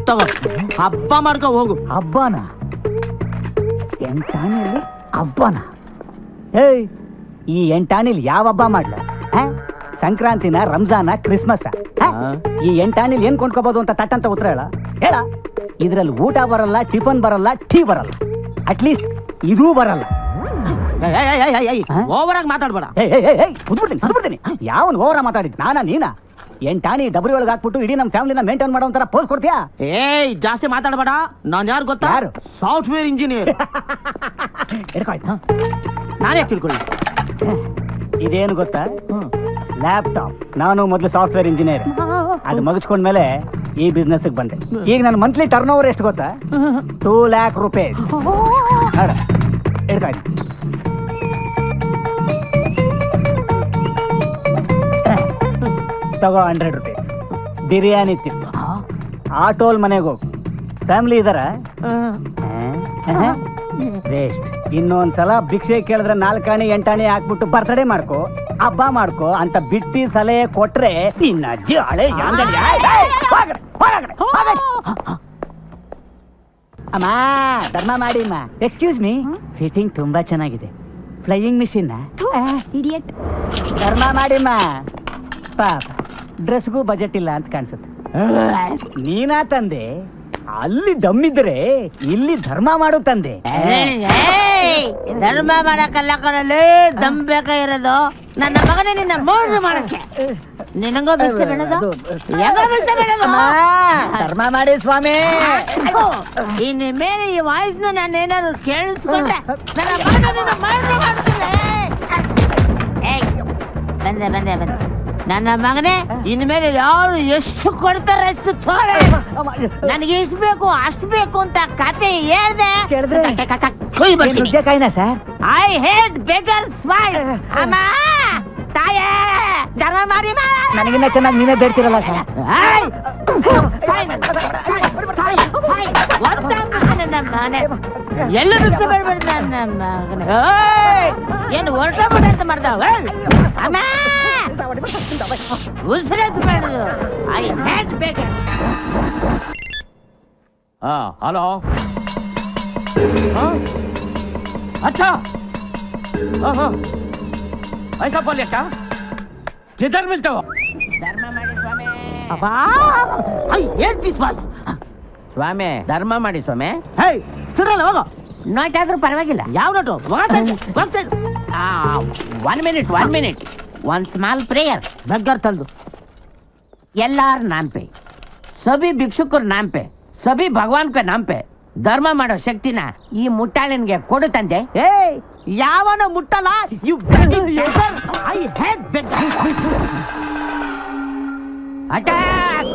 ತಗೋ ಹಬ್ಬ ಮಾಡ್ಕೊ ಹೋಗು. ಹಬ್ಬನ? ಎಂಟಾಣಿಯಲ್ಲಿ ಹಬ್ಬನ? ಏಯ್, ಈ ಎಂಟಾಣಿಲಿ ಯಾವ ಹಬ್ಬ ಮಾಡ್ಲ? ಸಂಕ್ರಾಂತಿನ, ರಂಜಾನ, ಕ್ರಿಸ್ಮಸ್? ಈ ಎಂಟಾಣಿಲಿ ಏನ್ ಕೊಂಡ್ಕೋಬಹುದು ಅಂತ ತಟ್ಟಂತ ಉತ್ತರ ಹೇಳ ಹೇಳ. ಇದ್ರಲ್ಲಿ ಊಟ ಬರಲ್ಲ, ಟಿಫನ್ ಬರಲ್ಲ, ಟೀ ಬರಲ್ಲ, ಅಟ್ಲೀಸ್ಟ್ ಇದೂ ಬರಲ್ಲ. ಓವರ್ ಆಗಿ ಮಾತಾಡ್ಬೇಡ. ಬಿಡ್ತೀನಿ. ಯಾವನ್ ಓವರ ಮಾತಾಡಿದ್, ನಾನಾ ನೀನಾ? ಎಂಟಾಣಿ ಡಬ್ರಿ ಒಳಗೆ ಹಾಕ್ಬಿಟ್ಟು ಇಡೀ ನಮ್ಮ ಫ್ಯಾಮಿಲಿನ ಮೇಂಟೈನ್ ಮಾಡೋ ಒಂಥರ ಪೋಸ್ ಕೊಡ್ತೀಯಾ? ಏಯ್, ಜಾಸ್ತಿ ಮಾತಾಡ್ಬೇಡ. ನಾನ್ ಯಾರು ಗೊತ್ತಾ? ಯಾರು? Software engineer. ಎಡ್ಕಾಯ್ತಾ? ನಾನೇ ತಿಳ್ಕೊಳ್ಳಿ. ಇದೇನು ಗೊತ್ತಾ? ಲ್ಯಾಪ್ಟಾಪ್. ನಾನು ಮೊದಲು ಸಾಫ್ಟ್ವೇರ್ ಇಂಜಿನಿಯರ್. ಅದು ಮುಗಿಸ್ಕೊಂಡ್ಮೇಲೆ ಈ ಬಿಸ್ನೆಸ್ ಬಂದೆ. ಈಗ ನನ್ನ ಮಂತ್ಲಿ ಟರ್ನ್ ಓವರ್ ಎಷ್ಟು ಗೊತ್ತಾ? 2 lakh rupees. ಎಡ್ಕಾಯ್ತು. ತಗೋ 100 rupees. ಬಿರಿಯಾನಿ ತಿನ್ನು. ಆಟೋಲ್ ಮನೆಗೆ ಹೋಗು. ಫ್ಯಾಮಿಲಿ ಇದಾರ? ವೇಸ್ಟ್. ಇನ್ನೊಂದ್ಸಲ ಭಿಕ್ಷೆ ಕೇಳಿದ್ರೆ 4 ಆಣೆ 8 ಆಣೆ ಹಾಕ್ಬಿಟ್ಟು ಬರ್ತಡೇ ಮಾಡ್ಕೋ, ಹಬ್ಬ ಮಾಡ್ಕೋ ಅಂತ ಬಿಟ್ಟಿ ಸಲಹೆ ಕೊಟ್ರೆ ನಿನ್ನ ಅಜ್ಜಿ ಹಳೆ ಅಮ್ಮ ಧರ್ಮ ಮಾಡಿ ಅಮ್ಮ. ಎಕ್ಸ್ಕ್ಯೂಸ್ ಮೀ, ಫಿಟ್ಟಿಂಗ್ ತುಂಬಾ ಚೆನ್ನಾಗಿದೆ. Flying machine idiot. ಧರ್ಮ ಮಾಡಿಮ್ಮ. ಪಾಪ ಡ್ರೆಸ್ಗೂ ಬಜೆಟ್ ಇಲ್ಲ ಅಂತ ಕಾಣಿಸುತ್ತೆ. ನೀನಾ ತಂದೆ? ಅಲ್ಲಿ ದಮ್ಮಿದ್ರೆ ಇಲ್ಲಿ ಧರ್ಮ ಮಾಡು ತಂದೆ. ಧರ್ಮ ಮಾಡಕ್ಕಲ್ಲ ಕಣಲ್ಲಿ, ದಮ್ ಬೇಕಾ ಇರೋದು. ನನ್ನ ಮಗನೇ ನಿನ್ನ ಮೋಸ ಮಾಡಕ್ಕೆ. ನಿನಗೋ ಭಿಕ್ಷೆ ಬೇಡದು, ಹೆಂಗೋ ಭಿಕ್ಷೆ ಬೇಡದು. ಧರ್ಮ ಮಾಡಿ ಸ್ವಾಮಿ. ಇನ್ನು ಮೇಲೆ ಈ ವಾಯ್ಸ್ನ ನಾನು ಏನಾದ್ರು ಕೇಳಿಸ್ಕೊಂಡ್ರೆ ನನ್ನ ಮಗನ ಮೋಸ ಮಾಡ್ತೀನಿ. ಬಂದೆ ನನ್ನ ಮಗನೇ, ಇನ್ಮೇಲೆ ಯಾರು ಎಷ್ಟು ಕೊಡ್ತಾರೆ ಅಷ್ಟು ತೋರೆ. ನನಗೆ ಇಷ್ಟು ಬೇಕು ಅಷ್ಟು ಬೇಕು ಅಂತ ಕತೆ ಹೇಳ್ದೆ. ನುಗ್ಗೆಕಾಯಿನ sir? I hate beggar smile. ಅಮ್ಮ ತಾಯೇ ಧರ್ಮ ಮಾಡಿ. ನನಗಿನ್ನ ಚೆನ್ನಾಗಿ ನೀವೇ ಬೇಡ್ತಿರಲ್ಲ ಸರ್. ಎಲ್ಲ ಬಿಟ್ಟು ಬೇಡ್ಬೇಡ ನನ್ನ ಮಗನೇ. ಏನು ಹೊರಟ ಅಂತ ಮಾಡ್ತಾವ? ಅಮ್ಮ ಉಸಿರಾಯ್ತು ಬೇಡದು. I hate beggar. हेलो. अच्छा, ऐसा बोलिए क्या? किधर मिलते हो? ಧರ್ಮ ಮಾಡಿ ಸ್ವಾಮಿ. I hate this voice. ಸ್ವಾಮಿ ಧರ್ಮ ಮಾಡಿ ಸ್ವಾಮಿ. ಹೇ ಸುರಲ್ಲ ಹೋಗೋ. ನೋಟ್ ಆದ್ರೂ ಪರವಾಗಿಲ್ಲ. ಯಾವ note? One minute one small prayer. Beggar ತಂದು ಎಲ್ಲಾರ नाम पे, सभी भिक्षुकर नाम पे, सभी भगवान के नाम पे ಧರ್ಮ ಮಾಡೋ ಶಕ್ತಿನ ಈ ಮುಟ್ಟಾಳನ್ಗೆ ಕೊಡು ತಂದೆ. ಏ ಯಾವನ ಮುಟ್ಟಲ್ಲ. You I hate beggar. Attack.